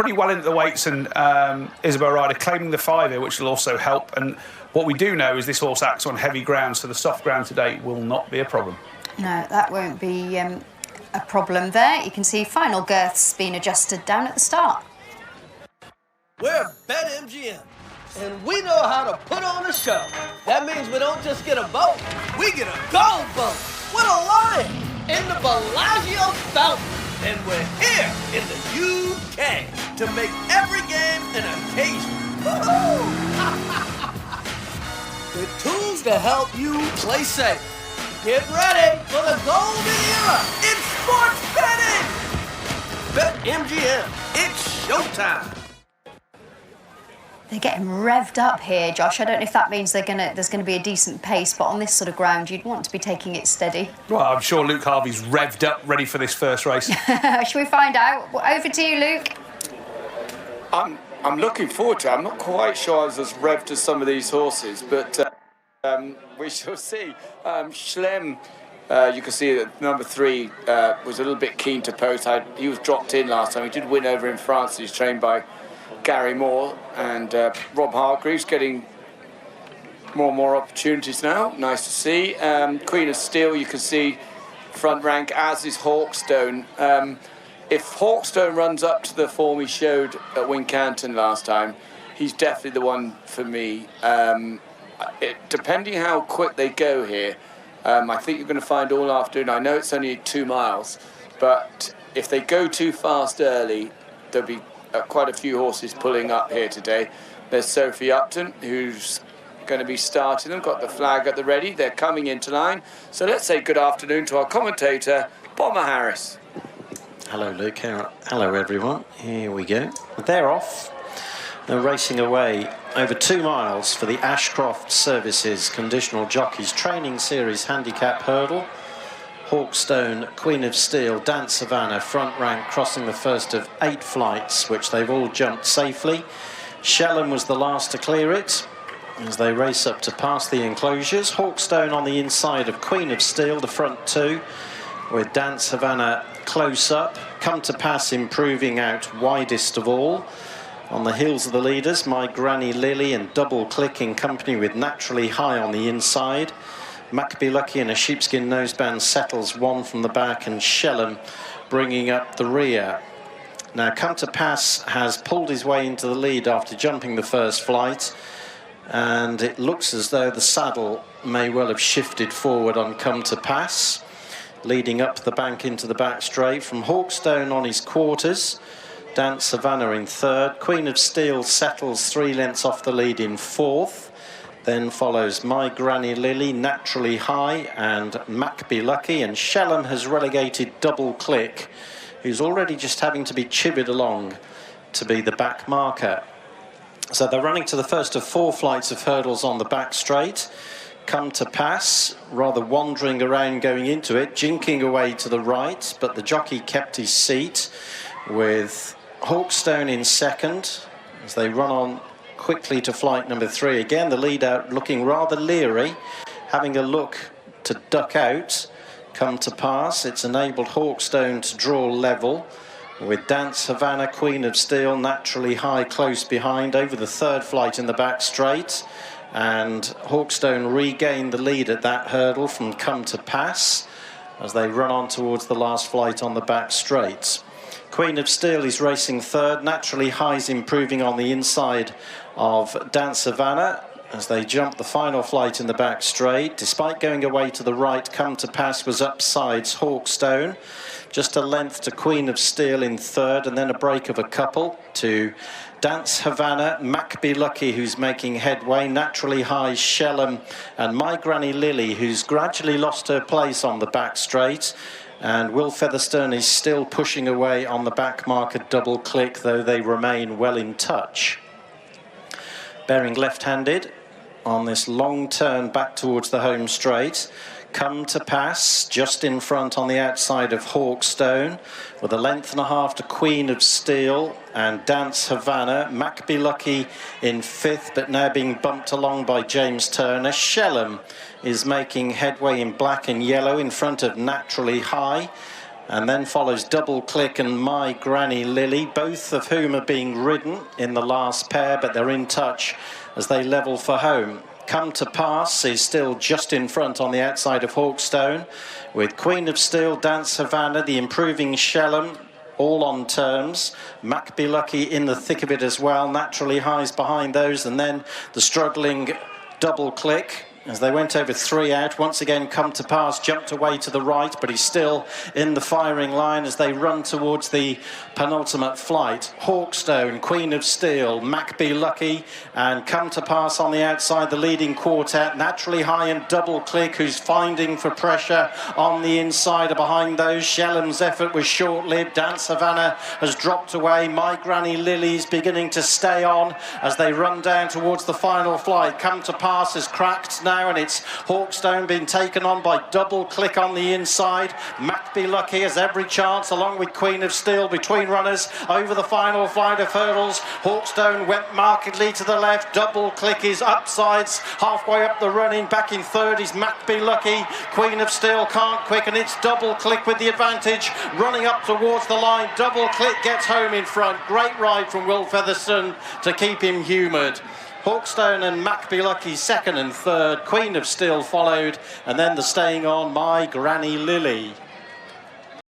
pretty well into the weights, and Isabel Ryder claiming the 5 here, which will also help. And what we do know is this horse acts on heavy ground, so the soft ground today will not be a problem. No, that won't be a problem there. You can see final girths being adjusted down at the start. We're BetMGM, and we know how to put on a show. That means we don't just get a vote, we get a gold vote with a lion in the Bellagio fountain. And we're here in the UK to make every game an occasion. Woo-hoo! The tools to help you play safe. Get ready for the golden era in sports betting. BetMGM, it's showtime. They're getting revved up here, Josh. I don't know if that means there's going to be a decent pace, but on this sort of ground, you'd want to be taking it steady. Well, I'm sure Luke Harvey's revved up, ready for this first race. Shall we find out? Over to you, Luke. I'm looking forward to it. I'm not quite sure I was as revved as some of these horses, but we shall see. Schlem, you can see that number 3 was a little bit keen to post. He was dropped in last time. He did win over in France. He's trained by Gary Moore, and Rob Hargreaves getting more and more opportunities now. Nice to see. Queen of Steel, you can see front rank, as is Hawkstone. If Hawkstone runs up to the form he showed at Wincanton last time, he's definitely the one for me. Depending how quick they go here, I think you're going to find all afternoon. I know it's only 2 miles, but if they go too fast early, there'll be quite a few horses pulling up here today. There's Sophie Upton, who's going to be starting them, got the flag at the ready. They're coming into line. So let's say good afternoon to our commentator, Bomber Harris. Hello, Luke. Hello, everyone. Here we go. They're off. They're racing away over 2 miles for the Ashcroft Services Conditional Jockeys Training Series Handicap Hurdle. Hawkstone, Queen of Steel, Dance Savannah, front rank, crossing the first of 8 flights, which they've all jumped safely. Shellham was the last to clear it as they race up to pass the enclosures. Hawkstone on the inside of Queen of Steel, the front 2, with Dance Savannah close up. Come to Pass improving out widest of all. On the heels of the leaders, My Granny Lily and Double Click in company with Naturally High on the inside. Mac Be Lucky in a sheepskin noseband settles 1 from the back, and Shellham bringing up the rear. Now, Come to Pass has pulled his way into the lead after jumping the first flight, and it looks as though the saddle may well have shifted forward on Come to Pass, leading up the bank into the back straight. From Hawkstone on his quarters, Dance Savannah in 3rd. Queen of Steel settles 3 lengths off the lead in 4th. Then follows My Granny Lily, Naturally High, and Mac Be Lucky. And Shellham has relegated Double Click, who's already just having to be chivied along to be the back marker. So they're running to the first of 4 flights of hurdles on the back straight. Come to Pass, rather wandering around going into it, jinking away to the right, but the jockey kept his seat, with Hawkstone in 2nd as they run on quickly to flight number 3. Again, the leader looking rather leery, having a look to duck out. Come to Pass, it's enabled Hawkstone to draw level, with Dance Havana, Queen of Steel, Naturally High close behind over the 3rd flight in the back straight. And Hawkstone regained the lead at that hurdle from Come to Pass as they run on towards the last flight on the back straight. Queen of Steel is racing 3rd. Naturally High's improving on the inside of Dance Savannah as they jump the final flight in the back straight. Despite going away to the right, Come to Pass was upsides Hawkstone. Just a length to Queen of Steel in 3rd, and then a break of a couple to Dance Havana, Mac Be Lucky, who's making headway, Naturally High, Shellham, and My Granny Lily, who's gradually lost her place on the back straight. And Will Featherstone is still pushing away on the back marker Double Click, though they remain well in touch. Bearing left-handed on this long turn back towards the home straight. Come to Pass just in front on the outside of Hawkstone, with a length and a half to Queen of Steel and Dance Havana. Mac Be Lucky in 5th, but now being bumped along by James Turner. Shellham is making headway in black and yellow in front of Naturally High, And then follows Double Click and My Granny Lily, both of whom are being ridden in the last pair, but they're in touch as they level for home. Come to Pass is still just in front on the outside of Hawkstone, with Queen of Steel, Dance Havana, the improving Shellham, all on terms. Mac Be Lucky in the thick of it as well. Naturally Highs behind those, and then the struggling Double Click. As they went over 3 out, once again Come to Pass jumped away to the right, but he's still in the firing line as they run towards the penultimate flight. Hawkstone, Queen of Steel, Mac Be Lucky, and Come to Pass on the outside, the leading quartet. Naturally High and Double Click, who's finding for pressure on the inside. Behind those, Shellham's effort was short-lived. Dance Havana has dropped away. My Granny Lily's beginning to stay on as they run down towards the final flight. Come to Pass is cracked now, and it's Hawkstone being taken on by Double Click on the inside. Mac Be Lucky has every chance, along with Queen of Steel, between runners over the final flight of hurdles. Hawkstone went markedly to the left. Double Click is upsides, halfway up the running. Back in third is Mac Be Lucky. Queen of Steel can't quick, and it's Double Click with the advantage, running up towards the line. Double Click gets home in front. Great ride from Will Featherstone to keep him humoured. Hawkstone and Mac Be Lucky second and third. Queen of Steel followed, and then the staying on My Granny Lily.